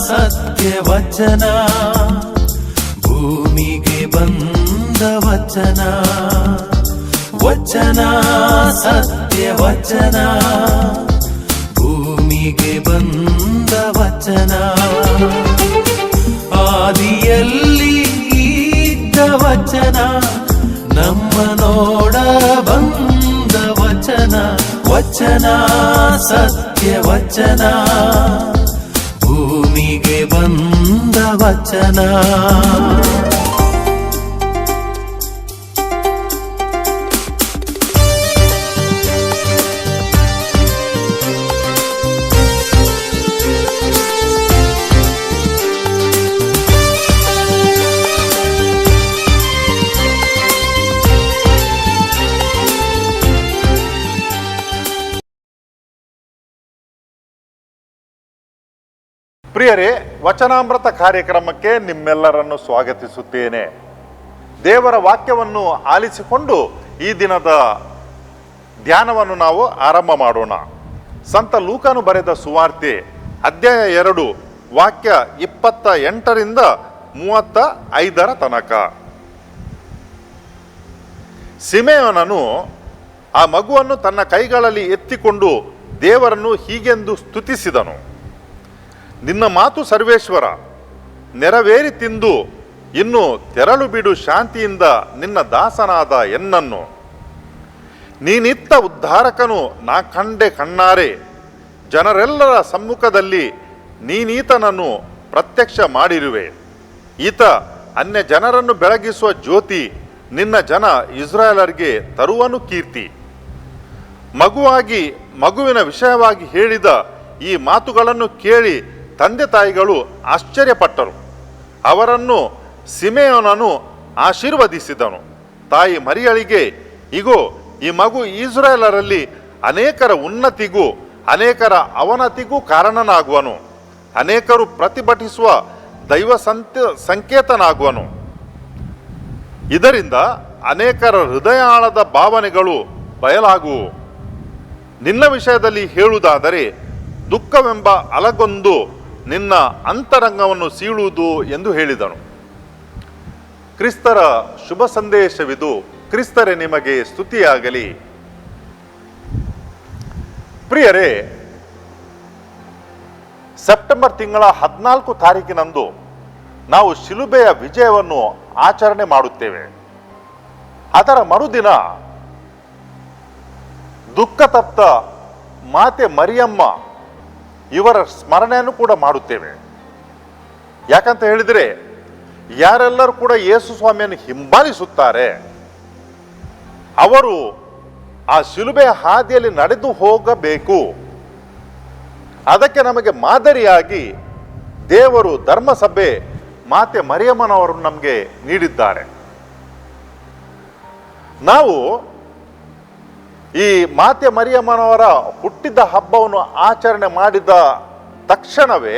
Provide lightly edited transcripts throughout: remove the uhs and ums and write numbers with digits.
ಸತ್ಯವಚನ ಭೂಮಿಗೆ ಬಂದ ವಚನ ವಚನ ಸತ್ಯವಚನ ಭೂಮಿಗೆ ಬಂದ ವಚನ ಆದಿಯಲ್ಲಿ ಇದ್ದ ವಚನ ನಮ್ಮ ನೋಡ ಬಂದ ವಚನ ವಚನ ಸತ್ಯವಚನ ಭೂಮಿಗೆ ಬಂದ ವಚನ ಪ್ರಿಯರೇ, ವಚನಾಮೃತ ಕಾರ್ಯಕ್ರಮಕ್ಕೆ ನಿಮ್ಮೆಲ್ಲರನ್ನು ಸ್ವಾಗತಿಸುತ್ತೇನೆ. ದೇವರ ವಾಕ್ಯವನ್ನು ಆಲಿಸಿಕೊಂಡು ಈ ದಿನದ ಧ್ಯಾನವನ್ನು ನಾವು ಆರಂಭ ಮಾಡೋಣ. ಸಂತ ಲೂಕನು ಬರೆದ ಸುವಾರ್ತೆ ಅಧ್ಯಾಯ 2 ವಾಕ್ಯ 28ರಿಂದ 35 ತನಕ. ಸಿಮೆಯೋನನು ಆ ಮಗುವನ್ನು ತನ್ನ ಕೈಗಳಲ್ಲಿ ಎತ್ತಿಕೊಂಡು ದೇವರನ್ನು ಹೀಗೆಂದು ಸ್ತುತಿಸಿದನು: ನಿನ್ನ ಮಾತು ಸರ್ವೇಶ್ವರ, ನೆರವೇರಿ ತಿಂದು ಇನ್ನು ತೆರಳು ಬಿಡು ಶಾಂತಿಯಿಂದ ನಿನ್ನ ದಾಸನಾದ ಎನ್ನನ್ನು. ನೀನಿತ್ತ ಉದ್ಧಾರಕನು ನಾ ಕಂಡೆ ಕಣ್ಣಾರೆ, ಜನರೆಲ್ಲರ ಸಮ್ಮುಖದಲ್ಲಿ ನೀನೀತನನ್ನು ಪ್ರತ್ಯಕ್ಷ ಮಾಡಿರುವೆ. ಈತ ಅನ್ಯ ಜನರನ್ನು ಬೆಳಗಿಸುವ ಜ್ಯೋತಿ, ನಿನ್ನ ಜನ ಇಸ್ರಾಯೇಲರಿಗೆ ತರುವನು ಕೀರ್ತಿ. ಮಗುವಿನ ವಿಷಯವಾಗಿ ಹೇಳಿದ ಈ ಮಾತುಗಳನ್ನು ಕೇಳಿ ತಂದೆ ತಾಯಿಗಳು ಆಶ್ಚರ್ಯಪಟ್ಟರು. ಅವರನ್ನು ಸಿಮೆಯೋನನು ಆಶೀರ್ವದಿಸಿದನು. ತಾಯಿ ಮರಿಯಳಿಗೆ, ಇಗೋ, ಈ ಮಗು ಇಸ್ರಾಯೇಲರಲ್ಲಿ ಅನೇಕರ ಉನ್ನತಿಗೂ ಅನೇಕರ ಅವನತಿಗೂ ಕಾರಣನಾಗುವನು, ಅನೇಕರು ಪ್ರತಿಭಟಿಸುವ ದೈವ ಸಂಕೇತನಾಗುವನು. ಇದರಿಂದ ಅನೇಕರ ಹೃದಯಾಳದ ಭಾವನೆಗಳು ಬಯಲಾಗುವು. ನಿನ್ನ ವಿಷಯದಲ್ಲಿ ಹೇಳುವುದಾದರೆ ದುಃಖವೆಂಬ ಅಲಗೊಂದು ನಿನ್ನ ಅಂತರಂಗವನ್ನು ಸೀಳುವುದು ಎಂದು ಹೇಳಿದನು. ಕ್ರಿಸ್ತರ ಶುಭ ಸಂದೇಶವಿದು. ಕ್ರಿಸ್ತರೇ ನಿಮಗೆ ಸ್ತುತಿಯಾಗಲಿ. ಪ್ರಿಯರೇ, ಸೆಪ್ಟೆಂಬರ್ ತಿಂಗಳ 14 ತಾರೀಕಿನಂದು ನಾವು ಶಿಲುಬೆಯ ವಿಜಯವನ್ನು ಆಚರಣೆ ಮಾಡುತ್ತೇವೆ. ಅದರ ಮರುದಿನ ದುಃಖತಪ್ತ ಮಾತೆ ಮರಿಯಮ್ಮ ಇವರ ಸ್ಮರಣೆಯನ್ನು ಕೂಡ ಮಾಡುತ್ತೇವೆ. ಯಾಕಂತ ಹೇಳಿದರೆ, ಯಾರೆಲ್ಲರೂ ಕೂಡ ಯೇಸು ಸ್ವಾಮಿಯನ್ನು ಹಿಂಬಾಲಿಸುತ್ತಾರೆ ಅವರು ಆ ಶಿಲುಬೆಯ ಹಾದಿಯಲ್ಲಿ ನಡೆದು ಹೋಗಬೇಕು. ಅದಕ್ಕೆ ನಮಗೆ ಮಾದರಿಯಾಗಿ ದೇವರು ಧರ್ಮಸಭೆ ಮಾತೆ ಮರಿಯಮ್ಮನವರು ನಮಗೆ ನೀಡಿದ್ದಾರೆ. ನಾವು ಈ ಮಾತೆ ಮರಿಯಮ್ಮನವರ ಹುಟ್ಟಿದ ಹಬ್ಬವನ್ನು ಆಚರಣೆ ಮಾಡಿದ ತಕ್ಷಣವೇ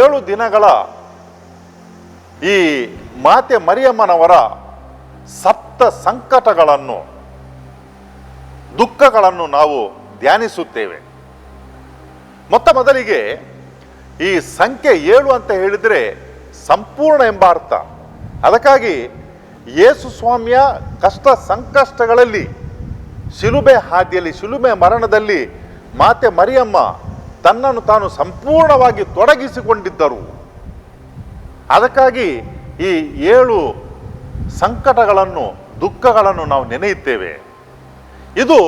7 ದಿನಗಳ ಈ ಮಾತೆ ಮರಿಯಮ್ಮನವರ ಸಪ್ತ ಸಂಕಟಗಳನ್ನು, ದುಃಖಗಳನ್ನು ನಾವು ಧ್ಯಾನಿಸುತ್ತೇವೆ. ಮೊದಲಿಗೆ ಈ ಸಂಖ್ಯೆ 7 ಅಂತ ಹೇಳಿದರೆ ಸಂಪೂರ್ಣ ಎಂಬ ಅರ್ಥ. ಅದಕ್ಕಾಗಿ ಯೇಸು ಸ್ವಾಮಿಯ ಕಷ್ಟ ಸಂಕಷ್ಟಗಳಲ್ಲಿ, ಶಿಲುಬೆ ಹಾದಿಯಲ್ಲಿ, ಶಿಲುಬೆ ಮರಣದಲ್ಲಿ ಮಾತೆ ಮರಿಯಮ್ಮ ತನ್ನನ್ನು ತಾನು ಸಂಪೂರ್ಣವಾಗಿ ತೊಡಗಿಸಿಕೊಂಡಿದ್ದರು. ಅದಕ್ಕಾಗಿ ಈ 7 ಸಂಕಟಗಳನ್ನು, ದುಃಖಗಳನ್ನು ನಾವು ನೆನೆಯುತ್ತೇವೆ. ಇದು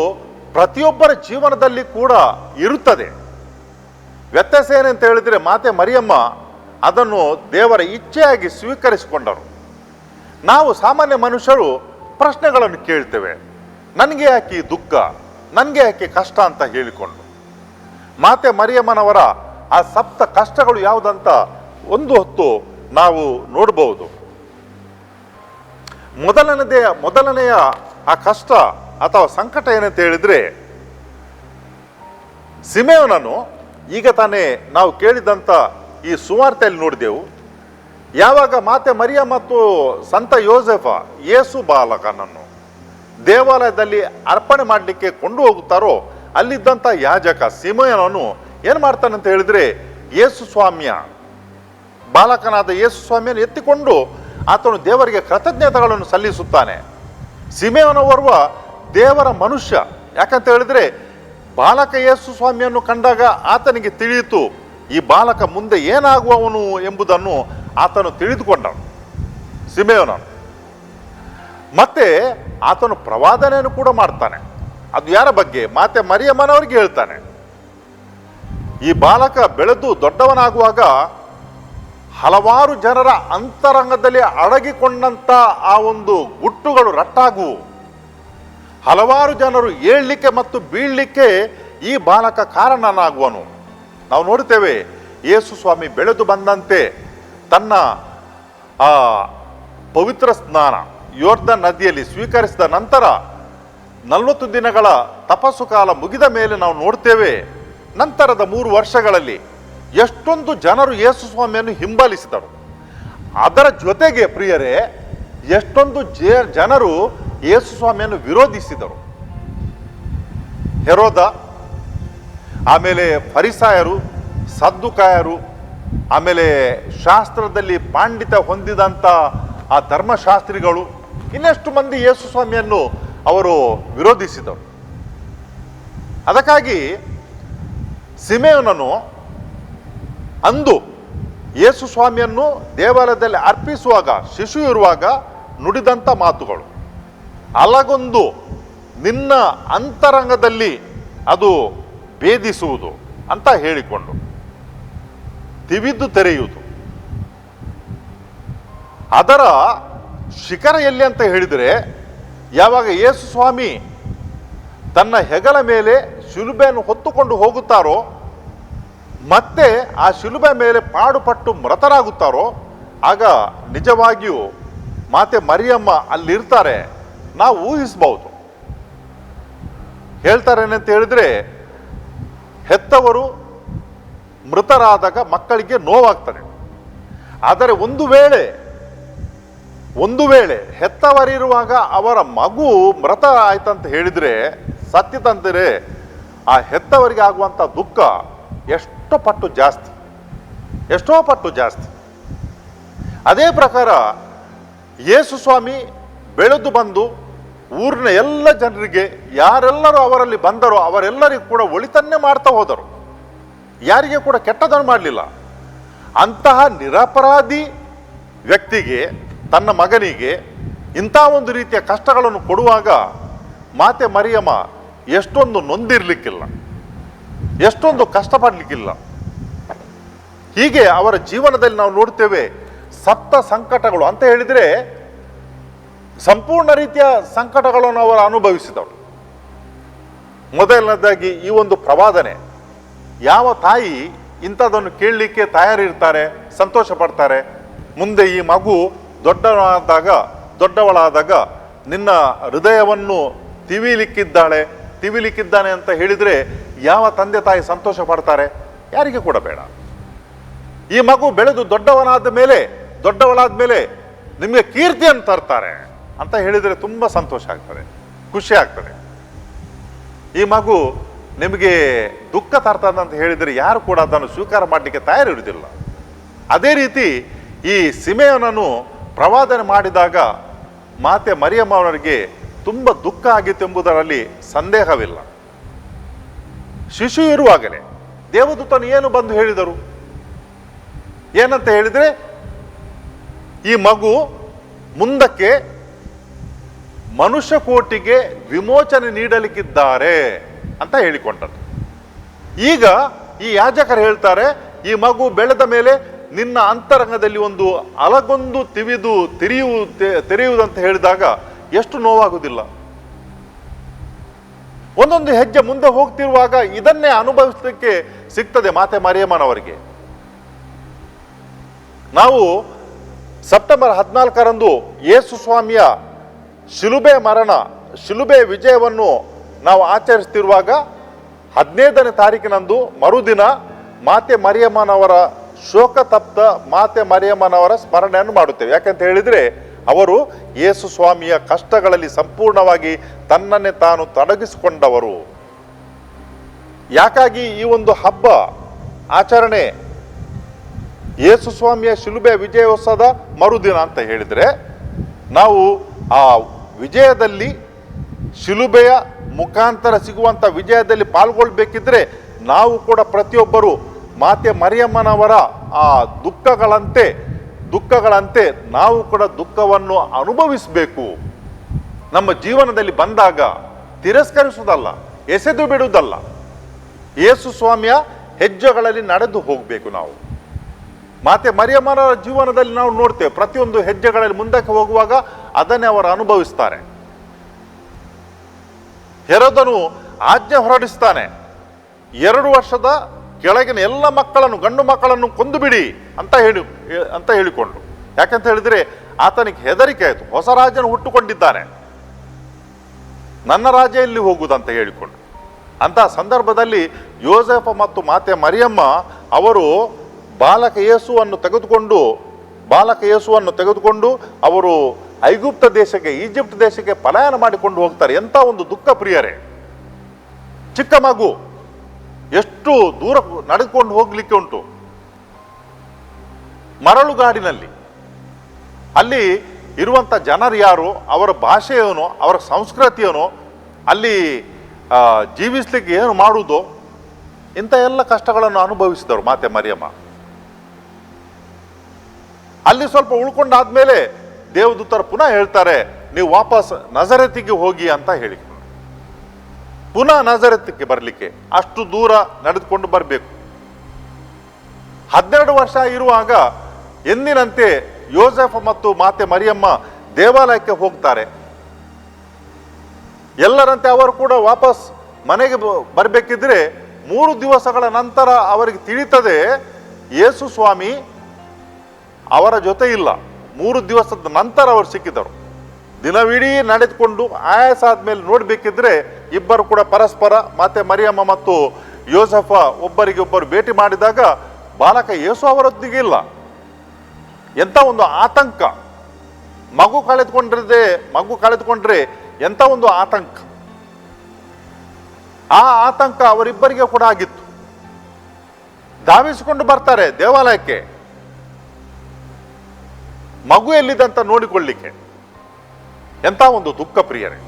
ಪ್ರತಿಯೊಬ್ಬರ ಜೀವನದಲ್ಲಿ ಕೂಡ ಇರುತ್ತದೆ. ವ್ಯತ್ಯಾಸ ಏನಂತ ಹೇಳಿದರೆ, ಮಾತೆ ಮರಿಯಮ್ಮ ಅದನ್ನು ದೇವರ ಇಚ್ಛೆಯಾಗಿ ಸ್ವೀಕರಿಸಿಕೊಂಡರು. ನಾವು ಸಾಮಾನ್ಯ ಮನುಷ್ಯರು ಪ್ರಶ್ನೆಗಳನ್ನು ಕೇಳ್ತೇವೆ. ನನಗೆ ಯಾಕೆ ದುಃಖ, ನನಗೆ ಯಾಕೆ ಕಷ್ಟ ಅಂತ ಹೇಳಿಕೊಂಡು. ಮಾತೆ ಮರಿಯಮ್ಮನವರ ಆ ಸಪ್ತ ಕಷ್ಟಗಳು ಯಾವುದಂತ ಒಂದು ಹೊತ್ತು ನಾವು ನೋಡಬಹುದು. ಮೊದಲನೆಯ ಆ ಕಷ್ಟ ಅಥವಾ ಸಂಕಟ ಏನಂತ ಹೇಳಿದ್ರೆ, ಸಿಮೆಯೋನನು ಈಗ ತಾನೇ ನಾವು ಕೇಳಿದಂಥ ಈ ಸುವಾರ್ತೆಯಲ್ಲಿ ನೋಡಿದೆವು. ಯಾವಾಗ ಮಾತೆ ಮರಿಯ ಮತ್ತು ಸಂತ ಯೋಸೆಫ ಯೇಸು ಬಾಲಕನನ್ನು ದೇವಾಲಯದಲ್ಲಿ ಅರ್ಪಣೆ ಮಾಡಲಿಕ್ಕೆ ಕೊಂಡು ಹೋಗುತ್ತಾರೋ, ಅಲ್ಲಿದ್ದಂಥ ಯಾಜಕ ಸಿಮೆಯೋನನು ಏನು ಮಾಡ್ತಾನಂತ ಹೇಳಿದ್ರೆ, ಯೇಸು ಸ್ವಾಮಿಯ ಬಾಲಕನಾದ ಯೇಸು ಸ್ವಾಮಿಯನ್ನು ಎತ್ತಿಕೊಂಡು ಆತನು ದೇವರಿಗೆ ಕೃತಜ್ಞತೆಗಳನ್ನು ಸಲ್ಲಿಸುತ್ತಾನೆ. ಸಿಮೆಯೋನೋರ್ವ ದೇವರ ಮನುಷ್ಯ. ಯಾಕಂತ ಹೇಳಿದ್ರೆ ಬಾಲಕ ಯೇಸು ಸ್ವಾಮಿಯನ್ನು ಕಂಡಾಗ ಆತನಿಗೆ ತಿಳಿಯಿತು ಈ ಬಾಲಕ ಮುಂದೆ ಏನಾಗುವವನು ಎಂಬುದನ್ನು ಆತನು ತಿಳಿದುಕೊಂಡನು ಸಿಮೆಯೋನನು. ಮತ್ತೆ ಆತನು ಪ್ರವಾದನೆಯನ್ನು ಕೂಡ ಮಾಡ್ತಾನೆ. ಅದು ಯಾರ ಬಗ್ಗೆ? ಮಾತೆ ಮರಿಯಮ್ಮನವರಿಗೆ ಹೇಳ್ತಾನೆ. ಈ ಬಾಲಕ ಬೆಳೆದು ದೊಡ್ಡವನಾಗುವಾಗ ಹಲವಾರು ಜನರ ಅಂತರಂಗದಲ್ಲಿ ಅಡಗಿಕೊಂಡಂತ ಆ ಒಂದು ಗುಟ್ಟುಗಳು ರಟ್ಟಾಗುವು. ಹಲವಾರು ಜನರು ಏಳಲಿಕ್ಕೆ ಮತ್ತು ಬೀಳಲಿಕ್ಕೆ ಈ ಬಾಲಕ ಕಾರಣನಾಗುವನು. ನಾವು ನೋಡ್ತೇವೆ ಯೇಸು ಸ್ವಾಮಿ ಬೆಳೆದು ಬಂದಂತೆ ತನ್ನ ಪವಿತ್ರ ಸ್ನಾನ ಯೋರ್ದನ್ ನದಿಯಲ್ಲಿ ಸ್ವೀಕರಿಸಿದ ನಂತರ 40 ದಿನಗಳ ತಪಸ್ಸು ಕಾಲ ಮುಗಿದ ಮೇಲೆ ನಾವು ನೋಡ್ತೇವೆ ನಂತರದ 3 ವರ್ಷಗಳಲ್ಲಿ ಎಷ್ಟೊಂದು ಜನರು ಯೇಸು ಸ್ವಾಮಿಯನ್ನು ಹಿಂಬಾಲಿಸಿದರು. ಅದರ ಜೊತೆಗೆ ಪ್ರಿಯರೇ ಎಷ್ಟೊಂದು ಜನರು ಯೇಸು ಸ್ವಾಮಿಯನ್ನು ವಿರೋಧಿಸಿದರು. ಹೆರೋದ, ಆಮೇಲೆ ಫರಿಸಾಯರು, ಸದ್ದುಕಾಯರು, ಆಮೇಲೆ ಶಾಸ್ತ್ರದಲ್ಲಿ ಪಾಂಡಿತ್ಯ ಹೊಂದಿದಂಥ ಆ ಧರ್ಮಶಾಸ್ತ್ರಿಗಳು, ಇನ್ನೆಷ್ಟು ಮಂದಿ ಯೇಸು ಸ್ವಾಮಿಯನ್ನು ಅವರು ವಿರೋಧಿಸಿದರು. ಅದಕ್ಕಾಗಿ ಸಿಮೆಯೋನನು ಅಂದು ಯೇಸು ಸ್ವಾಮಿಯನ್ನು ದೇವಾಲಯದಲ್ಲಿ ಅರ್ಪಿಸುವಾಗ ಶಿಶು ಇರುವಾಗ ನುಡಿದಂಥ ಮಾತುಗಳು, ಅಲಗೊಂದು ನಿನ್ನ ಅಂತರಂಗದಲ್ಲಿ ಅದು ಭೇದಿಸುವುದು ಅಂತ ಹೇಳಿಕೊಂಡು ತಿವಿದು ತೆರೆಯುವುದು. ಅದರ ಶಿಖರ ಎಲ್ಲಿ ಅಂತ ಹೇಳಿದರೆ ಯಾವಾಗ ಯೇಸು ಸ್ವಾಮಿ ತನ್ನ ಹೆಗಲ ಮೇಲೆ ಶಿಲುಬೆಯನ್ನು ಹೊತ್ತುಕೊಂಡು ಹೋಗುತ್ತಾರೋ ಮತ್ತೆ ಆ ಶಿಲುಬೆ ಮೇಲೆ ಪಾಡುಪಟ್ಟು ಮೃತರಾಗುತ್ತಾರೋ ಆಗ ನಿಜವಾಗಿಯೂ ಮಾತೆ ಮರಿಯಮ್ಮ ಅಲ್ಲಿರ್ತಾರೆ. ನಾವು ಊಹಿಸಬಹುದು. ಹೇಳ್ತಾರೇನಂತ ಹೇಳಿದ್ರೆ ಹೆತ್ತವರು ಮೃತರಾದಾಗ ಮಕ್ಕಳಿಗೆ ನೋವಾಗ್ತದೆ. ಆದರೆ ಒಂದು ವೇಳೆ ಹೆತ್ತವರಿರುವಾಗ ಅವರ ಮಗು ಮೃತ ಆಯ್ತಂತ ಹೇಳಿದ್ರೆ ಸತ್ತಿತಂದರೆ ಆ ಹೆತ್ತವರಿಗೆ ಆಗುವಂಥ ದುಃಖ ಎಷ್ಟೋ ಪಟ್ಟು ಜಾಸ್ತಿ. ಅದೇ ಪ್ರಕಾರ ಯೇಸು ಸ್ವಾಮಿ ಬೆಳೆದು ಬಂದು ಊರಿನ ಎಲ್ಲ ಜನರಿಗೆ ಯಾರೆಲ್ಲರೂ ಅವರಲ್ಲಿ ಬಂದರೋ ಅವರೆಲ್ಲರಿಗೂ ಕೂಡ ಒಳಿತನ್ನೇ ಮಾಡ್ತಾ ಹೋದರು. ಯಾರಿಗೆ ಕೂಡ ಕೆಟ್ಟದನ್ನು ಮಾಡಲಿಲ್ಲ. ಅಂತಹ ನಿರಪರಾಧಿ ವ್ಯಕ್ತಿಗೆ ತನ್ನ ಮಗನಿಗೆ ಇಂಥ ಒಂದು ರೀತಿಯ ಕಷ್ಟಗಳನ್ನು ಕೊಡುವಾಗ ಮಾತೆ ಮರಿಯಮ್ಮ ಎಷ್ಟೊಂದು ನೊಂದಿರ್ಲಿಕ್ಕಿಲ್ಲ, ಎಷ್ಟೊಂದು ಕಷ್ಟಪಡಲಿಕ್ಕಿಲ್ಲ. ಹೀಗೆ ಅವರ ಜೀವನದಲ್ಲಿ ನಾವು ನೋಡ್ತೇವೆ ಸಪ್ತ ಸಂಕಟಗಳು ಅಂತ ಹೇಳಿದರೆ ಸಂಪೂರ್ಣ ರೀತಿಯ ಸಂಕಟಗಳನ್ನು ಅವರು ಅನುಭವಿಸಿದವರು. ಮೊದಲನೇದಾಗಿ ಈ ಒಂದು ಪ್ರವಾದನೆ, ಯಾವ ತಾಯಿ ಇಂಥದನ್ನು ಕೇಳಲಿಕ್ಕೆ ತಯಾರಿರ್ತಾರೆ, ಸಂತೋಷ ಪಡ್ತಾರೆ. ಮುಂದೆ ಈ ಮಗು ದೊಡ್ಡವಳಾದಾಗ ನಿನ್ನ ಹೃದಯವನ್ನು ತಿವಿಲಿಕ್ಕಿದ್ದಾನೆ ಅಂತ ಹೇಳಿದರೆ ಯಾವ ತಂದೆ ತಾಯಿ ಸಂತೋಷ ಪಡ್ತಾರೆ? ಯಾರಿಗೆ ಕೂಡ ಬೇಡ. ಈ ಮಗು ಬೆಳೆದು ದೊಡ್ಡವಳಾದ ಮೇಲೆ ನಿಮಗೆ ಕೀರ್ತಿಯನ್ನು ತರ್ತಾರೆ ಅಂತ ಹೇಳಿದರೆ ತುಂಬ ಸಂತೋಷ ಆಗ್ತದೆ, ಖುಷಿ ಆಗ್ತದೆ. ಈ ಮಗು ನಿಮಗೆ ದುಃಖ ತರ್ತದೆ ಅಂತ ಹೇಳಿದರೆ ಯಾರು ಕೂಡ ಅದನ್ನು ಸ್ವೀಕಾರ ಮಾಡಲಿಕ್ಕೆ ತಯಾರಿರುವುದಿಲ್ಲ. ಅದೇ ರೀತಿ ಈ ಸಿಮೆಯೋನನು ಪ್ರವಾದನೆ ಮಾಡಿದಾಗ ಮಾತೆ ಮರಿಯಮ್ಮನವರಿಗೆ ತುಂಬ ದುಃಖ ಆಗಿತ್ತು ಎಂಬುದರಲ್ಲಿ ಸಂದೇಹವಿಲ್ಲ. ಶಿಶು ಇರುವಾಗಲೇ ದೇವದೂತನು ಏನು ಬಂದು ಹೇಳಿದರು? ಏನಂತ ಹೇಳಿದರೆ ಈ ಮಗು ಮುಂದಕ್ಕೆ ಮನುಷ್ಯ ಕೋಟಿಗೆ ವಿಮೋಚನೆ ನೀಡಲಿಕ್ಕಿದ್ದಾರೆ ಅಂತ ಹೇಳಿಕೊಂಡರು. ಈಗ ಈ ಯಾಜಕರು ಹೇಳ್ತಾರೆ ಈ ಮಗು ಬೆಳೆದ ಮೇಲೆ ನಿನ್ನ ಅಂತರಂಗದಲ್ಲಿ ಒಂದು ಅಲಗೊಂದು ತೆರೆಯುವುದಂತ ಹೇಳಿದಾಗ ಎಷ್ಟು ನೋವಾಗುವುದಿಲ್ಲ. ಒಂದೊಂದು ಹೆಜ್ಜೆ ಮುಂದೆ ಹೋಗ್ತಿರುವಾಗ ಇದನ್ನೇ ಅನುಭವಿಸಲಿಕ್ಕೆ ಸಿಗ್ತದೆ ಮಾತೆ ಮರಿಯಮ್ಮನವರಿಗೆ. ನಾವು ಸೆಪ್ಟೆಂಬರ್ 14ರಂದು ಯೇಸು ಸ್ವಾಮಿಯ ಶಿಲುಬೆ ವಿಜಯವನ್ನು ನಾವು ಆಚರಿಸ್ತಿರುವಾಗ 15ನೇ ತಾರೀಕಿನಂದು ಮರುದಿನ ಮಾತೆ ಮರಿಯಮ್ಮನವರ ಶೋಕತಪ್ತ ಮಾತೆ ಮರಿಯಮ್ಮನವರ ಸ್ಮರಣೆಯನ್ನು ಮಾಡುತ್ತೇವೆ. ಯಾಕಂತ ಹೇಳಿದರೆ ಅವರು ಯೇಸು ಸ್ವಾಮಿಯ ಕಷ್ಟಗಳಲ್ಲಿ ಸಂಪೂರ್ಣವಾಗಿ ತನ್ನನ್ನೇ ತಾನು ತೊಡಗಿಸಿಕೊಂಡವರು. ಯಾಕಾಗಿ ಈ ಒಂದು ಹಬ್ಬ ಆಚರಣೆ ಯೇಸು ಸ್ವಾಮಿಯ ಶಿಲುಬೆ ವಿಜಯೋತ್ಸವದ ಮರುದಿನ ಅಂತ ಹೇಳಿದರೆ, ನಾವು ಆ ವಿಜಯದಲ್ಲಿ, ಶಿಲುಬೆಯ ಮುಖಾಂತರ ಸಿಗುವಂಥ ವಿಜಯದಲ್ಲಿ ಪಾಲ್ಗೊಳ್ಬೇಕಿದ್ರೆ ನಾವು ಕೂಡ ಪ್ರತಿಯೊಬ್ಬರು ಮಾತೆ ಮರಿಯಮ್ಮನವರ ಆ ದುಃಖಗಳಂತೆ ನಾವು ಕೂಡ ದುಃಖವನ್ನು ಅನುಭವಿಸಬೇಕು. ನಮ್ಮ ಜೀವನದಲ್ಲಿ ಬಂದಾಗ ತಿರಸ್ಕರಿಸುವುದಲ್ಲ, ಎಸೆದು ಬಿಡುವುದಲ್ಲ, ಯೇಸು ಸ್ವಾಮಿಯ ಹೆಜ್ಜೆಗಳಲ್ಲಿ ನಡೆದು ಹೋಗಬೇಕು. ನಾವು ಮಾತೆ ಮರಿಯಮ್ಮನ ಜೀವನದಲ್ಲಿ ನಾವು ನೋಡ್ತೇವೆ, ಪ್ರತಿಯೊಂದು ಹೆಜ್ಜೆಗಳಲ್ಲಿ ಮುಂದಕ್ಕೆ ಹೋಗುವಾಗ ಅದನ್ನೇ ಅವರು ಅನುಭವಿಸ್ತಾರೆ. ಹೆರೋದನು ಆಜ್ಞೆ ಹೊರಡಿಸ್ತಾನೆ, 2 ವರ್ಷದ ಕೆಳಗಿನ ಎಲ್ಲ ಮಕ್ಕಳನ್ನು, ಗಂಡು ಮಕ್ಕಳನ್ನು ಕೊಂದು ಬಿಡಿ ಅಂತ ಹೇಳಿಕೊಂಡು. ಯಾಕಂತ ಹೇಳಿದ್ರೆ ಆತನಿಗೆ ಹೆದರಿಕೆ ಆಯಿತು, ಹೊಸ ರಾಜನು ಹುಟ್ಟುಕೊಂಡಿದ್ದಾನೆ, ನನ್ನ ರಾಜ್ಯ ಎಲ್ಲಿ ಹೋಗುವುದಂತ ಹೇಳಿಕೊಂಡು. ಅಂತಹ ಸಂದರ್ಭದಲ್ಲಿ ಯೋಸೆಫ ಮತ್ತು ಮಾತೆ ಮರಿಯಮ್ಮ ಅವರು ಬಾಲಕ ಯೇಸುವನ್ನು ತೆಗೆದುಕೊಂಡು ಅವರು ಐಗುಪ್ತ ದೇಶಕ್ಕೆ, ಈಜಿಪ್ಟ್ ದೇಶಕ್ಕೆ ಪಲಾಯನ ಮಾಡಿಕೊಂಡು ಹೋಗ್ತಾರೆ. ಎಂಥ ಒಂದು ದುಃಖ ಪ್ರಿಯರೇ! ಚಿಕ್ಕ ಮಗು ಎಷ್ಟು ದೂರ ನಡೆದುಕೊಂಡು ಹೋಗ್ಲಿಕ್ಕೆ ಉಂಟು, ಮರಳುಗಾಡಿನಲ್ಲಿ. ಅಲ್ಲಿ ಇರುವಂಥ ಜನರು ಯಾರು, ಅವರ ಭಾಷೆಯೇನು, ಅವರ ಸಂಸ್ಕೃತಿಯೇನು, ಅಲ್ಲಿ ಜೀವಿಸ್ಲಿಕ್ಕೆ ಏನು ಮಾಡುವುದು, ಇಂಥ ಎಲ್ಲ ಕಷ್ಟಗಳನ್ನು ಅನುಭವಿಸಿದವರು ಮಾತೆ ಮರಿಯಮ್ಮ. ಅಲ್ಲಿ ಸ್ವಲ್ಪ ಉಳ್ಕೊಂಡಾದ್ಮೇಲೆ ದೇವದೂತರು ಪುನಃ ಹೇಳ್ತಾರೆ, ನೀವು ವಾಪಸ್ ನಜರೇತಿಗೆ ಹೋಗಿ ಅಂತ ಹೇಳಿ. ಪುನಃ ನಜರೇತಿಗೆ ಬರಲಿಕ್ಕೆ ಅಷ್ಟು ದೂರ ನಡೆದುಕೊಂಡು ಬರಬೇಕು. 12 ವರ್ಷ ಇರುವಾಗ ಎಂದಿನಂತೆ ಯೋಸೆಫ ಮತ್ತು ಮಾತೆ ಮರಿಯಮ್ಮ ದೇವಾಲಯಕ್ಕೆ ಹೋಗ್ತಾರೆ. ಎಲ್ಲರಂತೆ ಅವರು ಕೂಡ ವಾಪಸ್ ಮನೆಗೆ ಬರಬೇಕಿದ್ರೆ 3 ದಿವಸಗಳ ನಂತರ ಅವರಿಗೆ ತಿಳಿತದೆ ಯೇಸು ಸ್ವಾಮಿ ಅವರ ಜೊತೆ ಇಲ್ಲ. 3 ದಿವಸದ ನಂತರ ಅವರು ಸಿಕ್ಕಿದರು. ದಿನವಿಡೀ ನಡೆದುಕೊಂಡು ಆಯಾಸ ಆದ್ಮೇಲೆ ನೋಡ್ಬೇಕಿದ್ರೆ ಇಬ್ಬರು ಕೂಡ ಪರಸ್ಪರ, ಮಾತೆ ಮರಿಯಮ್ಮ ಮತ್ತು ಯೋಸೆಫ ಒಬ್ಬರಿಗೊಬ್ಬರು ಭೇಟಿ ಮಾಡಿದಾಗ ಬಾಲಕ ಯೇಸು ಅವರೊಂದಿಗೆ ಇಲ್ಲ. ಎಂಥ ಒಂದು ಆತಂಕ! ಮಗು ಕಳೆದುಕೊಂಡ್ರೆ ಎಂಥ ಒಂದು ಆತಂಕ! ಆ ಆತಂಕ ಅವರಿಬ್ಬರಿಗೆ ಕೂಡ ಆಗಿತ್ತು. ಧಾವಿಸಿಕೊಂಡು ಬರ್ತಾರೆ ದೇವಾಲಯಕ್ಕೆ, ಮಗು ಎಲ್ಲಿದಂತ ನೋಡಿಕೊಳ್ಳಿಕ್ಕೆ. ಎಂಥ ಒಂದು ದುಃಖ ಪ್ರಿಯರೇ!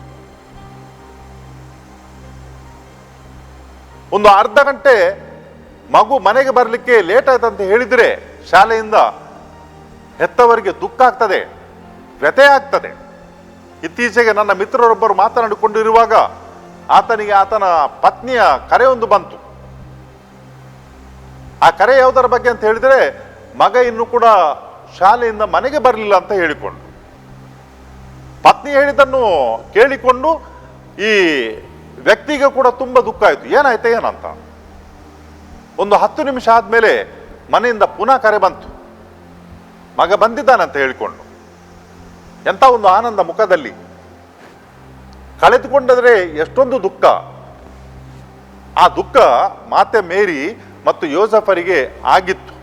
ಒಂದು ಅರ್ಧ ಗಂಟೆ ಮಗು ಮನೆಗೆ ಬರಲಿಕ್ಕೆ ಲೇಟ್ ಆಯ್ತಂತ ಹೇಳಿದ್ರೆ ಶಾಲೆಯಿಂದ ಹೆತ್ತವರಿಗೆ ದುಃಖ ಆಗ್ತದೆ, ವ್ಯಥೆ ಆಗ್ತದೆ. ಇತ್ತೀಚೆಗೆ ನನ್ನ ಮಿತ್ರರೊಬ್ಬರು ಮಾತನಾಡಿಕೊಂಡಿರುವಾಗ ಆತನಿಗೆ ಆತನ ಪತ್ನಿಯ ಕರೆ ಒಂದು ಬಂತು. ಆ ಕರೆ ಯಾವುದರ ಬಗ್ಗೆ ಅಂತ ಹೇಳಿದ್ರೆ, ಮಗ ಇನ್ನೂ ಕೂಡ ಶಾಲೆಯಿಂದ ಮನೆಗೆ ಬರಲಿಲ್ಲ ಅಂತ ಹೇಳಿಕೊಂಡು. ಪತ್ನಿ ಹೇಳಿದ್ದನ್ನು ಕೇಳಿಕೊಂಡು ಈ ವ್ಯಕ್ತಿಗೆ ಕೂಡ ತುಂಬ ದುಃಖ ಆಯಿತು. ಏನಾಯ್ತು ಏನಂತ. ಒಂದು 10 ನಿಮಿಷ ಆದಮೇಲೆ ಮನೆಯಿಂದ ಪುನಃ ಕರೆ ಬಂತು, ಮಗ ಬಂದಿದ್ದಾನಂತ ಹೇಳಿಕೊಂಡು. ಎಂಥ ಒಂದು ಆನಂದ ಮುಖದಲ್ಲಿ! ಕಳೆದುಕೊಂಡರೆ ಎಷ್ಟೊಂದು ದುಃಖ. ಆ ದುಃಖ ಮಾತೆ ಮೇರಿ ಮತ್ತು ಯೋಸೆಫರಿಗೆ ಆಗಿತ್ತು.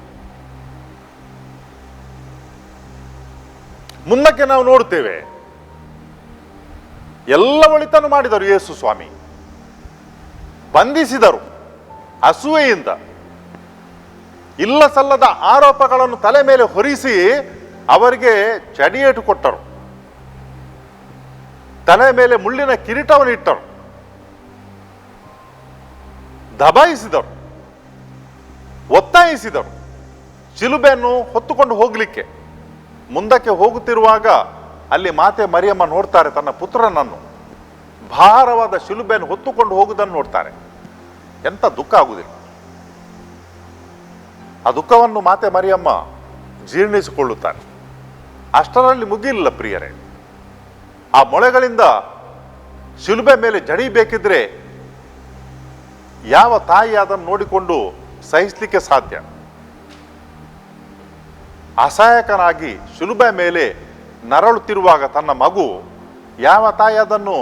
ಮುಂದಕ್ಕೆ ನಾವು ನೋಡ್ತೇವೆ, ಎಲ್ಲ ಒಳಿತನ್ನು ಮಾಡಿದರು ಯೇಸು ಸ್ವಾಮಿ. ಬಂಧಿಸಿದರು ಅಸೂಯೆಯಿಂದ. ಇಲ್ಲ ಸಲ್ಲದ ಆರೋಪಗಳನ್ನು ತಲೆ ಮೇಲೆ ಹೊರಿಸಿ ಅವರಿಗೆ ಚಡಿಯೇಟು ಕೊಟ್ಟರು. ತಲೆ ಮೇಲೆ ಮುಳ್ಳಿನ ಕಿರೀಟವನ್ನು ಇಟ್ಟರು, ದಬಾಯಿಸಿದರು, ಒತ್ತಾಯಿಸಿದರು ಶಿಲುಬೆಯನ್ನು ಹೊತ್ತುಕೊಂಡು ಹೋಗಲಿಕ್ಕೆ. ಮುಂದಕ್ಕೆ ಹೋಗುತ್ತಿರುವಾಗ ಅಲ್ಲಿ ಮಾತೆ ಮರಿಯಮ್ಮ ನೋಡ್ತಾರೆ ತನ್ನ ಪುತ್ರನನ್ನು ಭಾರವಾದ ಶಿಲುಬೆಯನ್ನು ಹೊತ್ತುಕೊಂಡು ಹೋಗುವುದನ್ನು ನೋಡ್ತಾರೆ. ಎಂಥ ದುಃಖ ಆಗುವುದಿಲ್ಲ. ಆ ದುಃಖವನ್ನು ಮಾತೆ ಮರಿಯಮ್ಮ ಜೀರ್ಣಿಸಿಕೊಳ್ಳುತ್ತಾರೆ. ಅಷ್ಟರಲ್ಲಿ ಮುಗಿಲಿಲ್ಲ ಪ್ರಿಯರೇ. ಆ ಮೊಳೆಗಳಿಂದ ಶಿಲುಬೆ ಮೇಲೆ ಜಡಿಬೇಕಿದ್ರೆ ಯಾವ ತಾಯಿ ಅದನ್ನು ನೋಡಿಕೊಂಡು ಸಹಿಸಲಿಕ್ಕೆ ಸಾಧ್ಯ? ಅಸಹಾಯಕನಾಗಿ ಶಿಲುಬೆ ಮೇಲೆ ನರಳುತ್ತಿರುವಾಗ ತನ್ನ ಮಗು, ಯಾವ ತಾಯಿ ಅದನ್ನು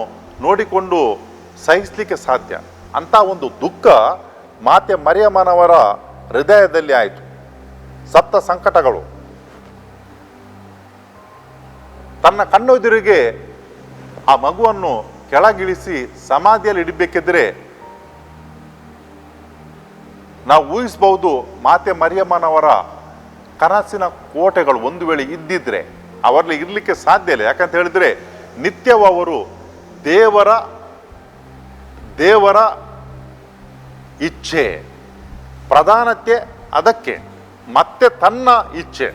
ನೋಡಿಕೊಂಡು ಸಹಿಸಲಿಕ್ಕೆ ಸಾಧ್ಯ? ಅಂತ ಒಂದು ದುಃಖ ಮಾತೆ ಮರಿಯಮ್ಮನವರ ಹೃದಯದಲ್ಲಿ ಆಯಿತು. ಸಪ್ತ ಸಂಕಟಗಳು ತನ್ನ ಕಣ್ಣೆದುರಿಗೆ ಆ ಮಗುವನ್ನು ಕೆಳಗಿಳಿಸಿ ಸಮಾಧಿಯಲ್ಲಿ ಇಡಬೇಕಿದ್ರೆ ನಾವು ಊಹಿಸಬಹುದು ಮಾತೆ ಮರಿಯಮ್ಮನವರ ಕನಸಿನ ಕೋಟೆಗಳು ಒಂದು ವೇಳೆ ಇದ್ದಿದ್ರೆ ಅವರಲ್ಲಿ ಇರಲಿಕ್ಕೆ ಸಾಧ್ಯ ಇಲ್ಲ. ಯಾಕಂತ ಹೇಳಿದ್ರೆ ನಿತ್ಯವೂ ಅವರು ದೇವರ ಇಚ್ಛೆ ಪ್ರಧಾನತೆ, ಅದಕ್ಕೆ ಮತ್ತೆ ತನ್ನ ಇಚ್ಛೆ.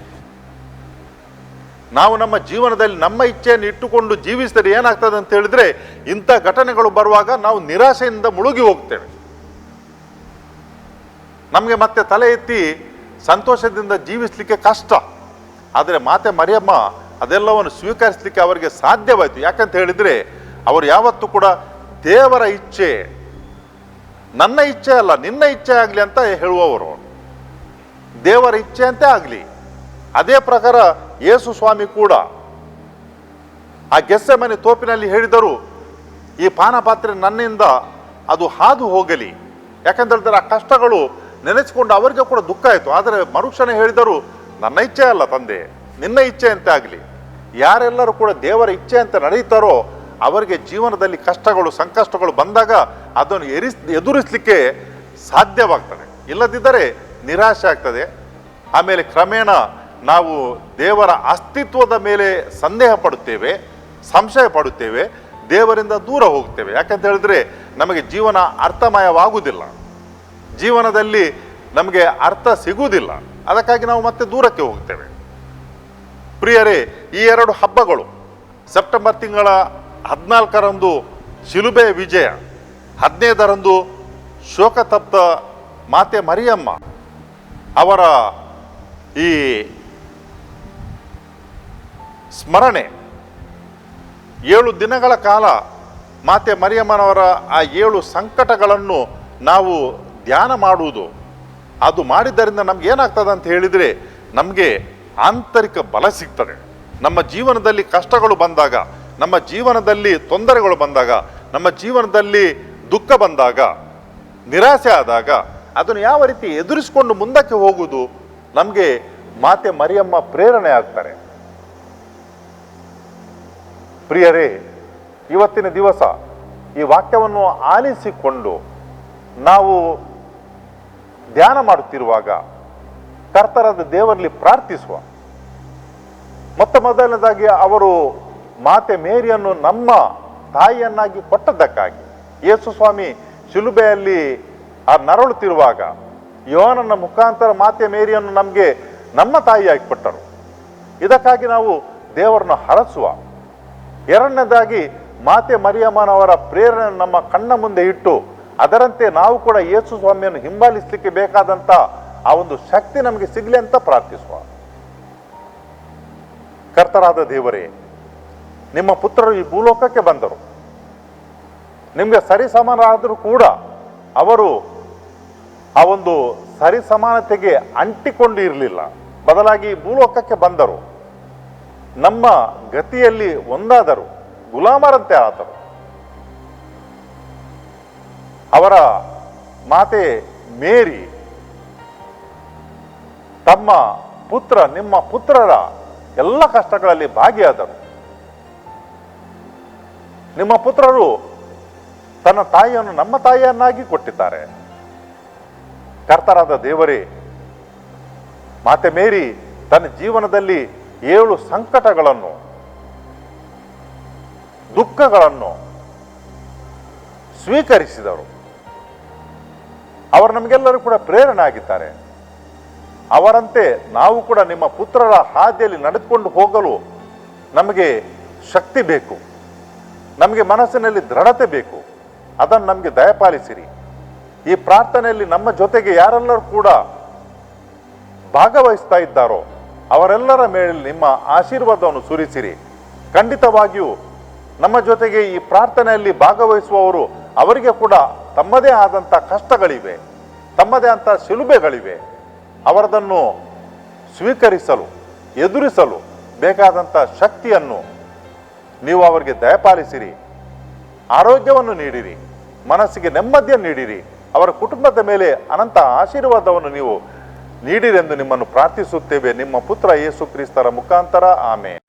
ನಾವು ನಮ್ಮ ಜೀವನದಲ್ಲಿ ನಮ್ಮ ಇಚ್ಛೆಯನ್ನು ಇಟ್ಟುಕೊಂಡು ಜೀವಿಸಿದರೆ ಏನಾಗ್ತದೆ ಅಂತ ಹೇಳಿದ್ರೆ ಇಂಥ ಘಟನೆಗಳು ಬರುವಾಗ ನಾವು ನಿರಾಶೆಯಿಂದ ಮುಳುಗಿ ಹೋಗ್ತೇವೆ. ನಮಗೆ ಮತ್ತೆ ತಲೆ ಎತ್ತಿ ಸಂತೋಷದಿಂದ ಜೀವಿಸಲಿಕ್ಕೆ ಕಷ್ಟ. ಆದರೆ ಮಾತೆ ಮರಿಯಮ್ಮ ಅದೆಲ್ಲವನ್ನು ಸ್ವೀಕರಿಸಲಿಕ್ಕೆ ಅವರಿಗೆ ಸಾಧ್ಯವಾಯಿತು. ಯಾಕಂತ ಹೇಳಿದರೆ ಅವರು ಯಾವತ್ತೂ ಕೂಡ ದೇವರ ಇಚ್ಛೆ, ನನ್ನ ಇಚ್ಛೆ ಅಲ್ಲ ನಿನ್ನ ಇಚ್ಛೆ ಆಗಲಿ ಅಂತ ಹೇಳುವವರು. ದೇವರ ಇಚ್ಛೆ ಅಂತೆ ಆಗಲಿ. ಅದೇ ಪ್ರಕಾರ ಯೇಸು ಸ್ವಾಮಿ ಕೂಡ ಆ ಗೆಸ್ಸೆಮನೆ ತೋಪಿನಲ್ಲಿ ಹೇಳಿದರು, ಈ ಪಾನಪಾತ್ರೆ ನನ್ನಿಂದ ಅದು ಹಾದು ಹೋಗಲಿ. ಯಾಕಂತ ಹೇಳಿದ್ರೆ ಆ ಕಷ್ಟಗಳು ನೆನೆಸಿಕೊಂಡು ಅವರಿಗೆ ಕೂಡ ದುಃಖ ಆಯಿತು. ಆದರೆ ಮರುಕ್ಷಣ ಹೇಳಿದರು, ನನ್ನ ಇಚ್ಛೆ ಅಲ್ಲ ತಂದೆ, ನಿನ್ನ ಇಚ್ಛೆ ಅಂತೆ ಆಗಲಿ. ಯಾರೆಲ್ಲರೂ ಕೂಡ ದೇವರ ಇಚ್ಛೆ ಅಂತ ನಡೆಯುತ್ತಾರೋ ಅವರಿಗೆ ಜೀವನದಲ್ಲಿ ಕಷ್ಟಗಳು ಸಂಕಷ್ಟಗಳು ಬಂದಾಗ ಅದನ್ನು ಎದುರಿಸಲಿಕ್ಕೆ ಸಾಧ್ಯವಾಗ್ತದೆ. ಇಲ್ಲದಿದ್ದರೆ ನಿರಾಶೆ ಆಗ್ತದೆ. ಆಮೇಲೆ ಕ್ರಮೇಣ ನಾವು ದೇವರ ಅಸ್ತಿತ್ವದ ಮೇಲೆ ಸಂದೇಹ ಪಡುತ್ತೇವೆ, ಸಂಶಯ ಪಡುತ್ತೇವೆ, ದೇವರಿಂದ ದೂರ ಹೋಗ್ತೇವೆ. ಯಾಕಂತ ಹೇಳಿದ್ರೆ ನಮಗೆ ಜೀವನ ಅರ್ಥಮಯವಾಗುವುದಿಲ್ಲ, ಜೀವನದಲ್ಲಿ ನಮಗೆ ಅರ್ಥ ಸಿಗುವುದಿಲ್ಲ. ಅದಕ್ಕಾಗಿ ನಾವು ಮತ್ತೆ ದೂರಕ್ಕೆ ಹೋಗ್ತೇವೆ. ಪ್ರಿಯರೇ, ಈ ಎರಡು ಹಬ್ಬಗಳು ಸೆಪ್ಟೆಂಬರ್ ತಿಂಗಳ 14ರಂದು ಶಿಲುಬೆ ವಿಜಯ, 15ರಂದು ಶೋಕತಪ್ತ ಮಾತೆ ಮರಿಯಮ್ಮ ಅವರ ಈ ಸ್ಮರಣೆ, 7 ದಿನಗಳ ಕಾಲ ಮಾತೆ ಮರಿಯಮ್ಮನವರ ಆ 7 ಸಂಕಟಗಳನ್ನು ನಾವು ಧ್ಯಾನ ಮಾಡುವುದು. ಅದು ಮಾಡಿದ್ದರಿಂದ ನಮ್ಗೆ ಏನಾಗ್ತದೆ ಅಂತ ಹೇಳಿದರೆ ನಮಗೆ ಆಂತರಿಕ ಬಲ ಸಿಗ್ತದೆ. ನಮ್ಮ ಜೀವನದಲ್ಲಿ ಕಷ್ಟಗಳು ಬಂದಾಗ, ನಮ್ಮ ಜೀವನದಲ್ಲಿ ತೊಂದರೆಗಳು ಬಂದಾಗ, ನಮ್ಮ ಜೀವನದಲ್ಲಿ ದುಃಖ ಬಂದಾಗ, ನಿರಾಸೆ ಆದಾಗ ಅದನ್ನು ಯಾವ ರೀತಿ ಎದುರಿಸಿಕೊಂಡು ಮುಂದಕ್ಕೆ ಹೋಗುವುದು ನಮಗೆ ಮಾತೆ ಮರಿಯಮ್ಮ ಪ್ರೇರಣೆ ಆಗ್ತಾರೆ. ಪ್ರಿಯರೇ, ಇವತ್ತಿನ ದಿವಸ ಈ ವಾಕ್ಯವನ್ನು ಆಲಿಸಿಕೊಂಡು ನಾವು ಧ್ಯಾನ ಮಾಡುತ್ತಿರುವಾಗ ಕರ್ತರಾದ ದೇವರಲ್ಲಿ ಪ್ರಾರ್ಥಿಸುವ. ಮೊದಲನೇದಾಗಿ ಅವರು ಮಾತೆ ಮೇರಿಯನ್ನು ನಮ್ಮ ತಾಯಿಯನ್ನಾಗಿ ಕೊಟ್ಟದ್ದಕ್ಕಾಗಿ, ಯೇಸು ಸ್ವಾಮಿ ಶಿಲುಬೆಯಲ್ಲಿ ಆ ನರಳುತ್ತಿರುವಾಗ ಯೋಹನನ ಮುಖಾಂತರ ಮಾತೆ ಮೇರಿಯನ್ನು ನಮಗೆ ನಮ್ಮ ತಾಯಿಯಾಗಿ ಕೊಟ್ಟರು. ಇದಕ್ಕಾಗಿ ನಾವು ದೇವರನ್ನು ಹರಸುವ. ಎರಡನೇದಾಗಿ ಮಾತೆ ಮರಿಯಮ್ಮನವರ ಪ್ರೇರಣೆ ನಮ್ಮ ಕಣ್ಣ ಮುಂದೆ ಇಟ್ಟು ಅದರಂತೆ ನಾವು ಕೂಡ ಯೇಸು ಸ್ವಾಮಿಯನ್ನು ಹಿಂಬಾಲಿಸಲಿಕ್ಕೆ ಬೇಕಾದಂಥ ಆ ಒಂದು ಶಕ್ತಿ ನಮಗೆ ಸಿಗಲಿ ಅಂತ ಪ್ರಾರ್ಥಿಸುವ. ಕರ್ತರಾದ ದೇವರೇ, ನಿಮ್ಮ ಪುತ್ರರು ಈ ಭೂಲೋಕಕ್ಕೆ ಬಂದರು. ನಿಮಗೆ ಸರಿಸಮಾನರಾದರೂ ಕೂಡ ಅವರು ಆ ಒಂದು ಸರಿಸಮಾನತೆಗೆ ಅಂಟಿಕೊಂಡು ಇರಲಿಲ್ಲ. ಬದಲಾಗಿ ಭೂಲೋಕಕ್ಕೆ ಬಂದರು, ನಮ್ಮ ಗತಿಯಲ್ಲಿ ಒಂದಾದರು, ಗುಲಾಮರಂತೆ ಆದರು. ಅವರ ಮಾತೆ ಮೇರಿ ತಮ್ಮ ಪುತ್ರ, ನಿಮ್ಮ ಪುತ್ರರ ಎಲ್ಲ ಕಷ್ಟಗಳಲ್ಲಿ ಭಾಗಿಯಾದರು. ನಿಮ್ಮ ಪುತ್ರರು ತನ್ನ ತಾಯಿಯನ್ನು ನಮ್ಮ ತಾಯಿಯನ್ನಾಗಿ ಕೊಟ್ಟಿದ್ದಾರೆ. ಕರ್ತರಾದ ದೇವರೇ, ಮಾತೆ ಮೇರಿ ತನ್ನ ಜೀವನದಲ್ಲಿ 7 ಸಂಕಟಗಳನ್ನು, ದುಃಖಗಳನ್ನು ಸ್ವೀಕರಿಸಿದರು. ಅವರು ನಮಗೆಲ್ಲರೂ ಕೂಡ ಪ್ರೇರಣೆ ಆಗಿದ್ದಾರೆ. ಅವರಂತೆ ನಾವು ಕೂಡ ನಿಮ್ಮ ಪುತ್ರರ ಹಾದಿಯಲ್ಲಿ ನಡೆದುಕೊಂಡು ಹೋಗಲು ನಮಗೆ ಶಕ್ತಿ ಬೇಕು, ನಮಗೆ ಮನಸ್ಸಿನಲ್ಲಿ ದೃಢತೆ ಬೇಕು. ಅದನ್ನು ನಮಗೆ ದಯಪಾಲಿಸಿರಿ. ಈ ಪ್ರಾರ್ಥನೆಯಲ್ಲಿ ನಮ್ಮ ಜೊತೆಗೆ ಯಾರೆಲ್ಲರೂ ಕೂಡ ಭಾಗವಹಿಸ್ತಾ ಇದ್ದಾರೋ ಅವರೆಲ್ಲರ ಮೇಲೆ ನಿಮ್ಮ ಆಶೀರ್ವಾದವನ್ನು ಸುರಿಸಿರಿ. ಖಂಡಿತವಾಗಿಯೂ ನಮ್ಮ ಜೊತೆಗೆ ಈ ಪ್ರಾರ್ಥನೆಯಲ್ಲಿ ಭಾಗವಹಿಸುವವರು ಅವರಿಗೆ ಕೂಡ ತಮ್ಮದೇ ಆದಂಥ ಕಷ್ಟಗಳಿವೆ, ತಮ್ಮದೇ ಆದಂಥ ಶಿಲುಬೆಗಳಿವೆ. ಅವರದನ್ನು ಸ್ವೀಕರಿಸಲು, ಎದುರಿಸಲು ಬೇಕಾದಂಥ ಶಕ್ತಿಯನ್ನು ನೀವು ಅವರಿಗೆ ದಯಪಾಲಿಸಿರಿ. ಆರೋಗ್ಯವನ್ನು ನೀಡಿರಿ, ಮನಸ್ಸಿಗೆ ನೆಮ್ಮದಿಯನ್ನು ನೀಡಿರಿ. ಅವರ ಕುಟುಂಬದ ಮೇಲೆ ಅನಂತ ಆಶೀರ್ವಾದವನ್ನು ನೀವು ನೀಡಿರೆಂದು ನಿಮ್ಮನ್ನು ಪ್ರಾರ್ಥಿಸುತ್ತೇವೆ. ನಿಮ್ಮ ಪುತ್ರ ಯೇಸು ಕ್ರಿಸ್ತರ ಮುಖಾಂತರ. ಆಮೆನ್.